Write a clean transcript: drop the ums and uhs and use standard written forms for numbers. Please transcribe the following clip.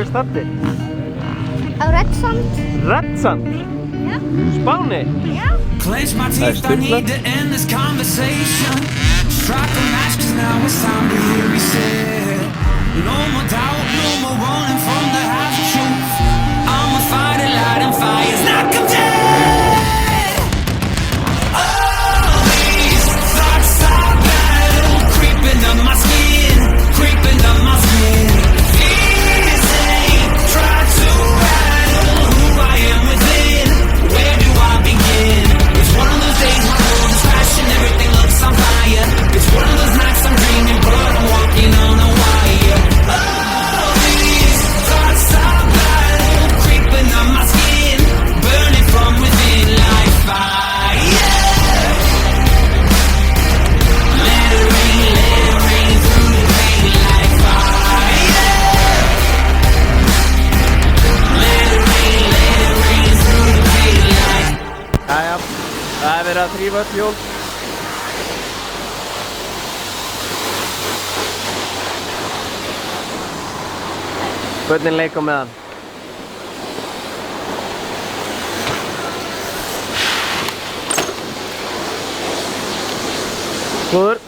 eru staddir? Á Redsand. Redsand? Já. Spáni? Já. Clench my teeth, I need to end this conversation. Strike a match, cause now it's time to hear me say it. No more doubt, no more running from the half truth. I'ma fight it, lighting fires, knock 'em dead. Oh, these thoughts are battle, creeping up my skin, creeping up my skin. Fears they try to rattle who I am within. Where do I begin? It's one of those days my world is crashing, everything looks on fire. It's one of those nights I'm dreaming, but I'm walking on a wire. Oh, these thoughts are battle, creeping up my skin, burning from within like fire. Let it rain through the pain like fire. Let it rain through the pain like. Jæja, það verið að þrífa öll hjól. Börnin leika með hann. Góður.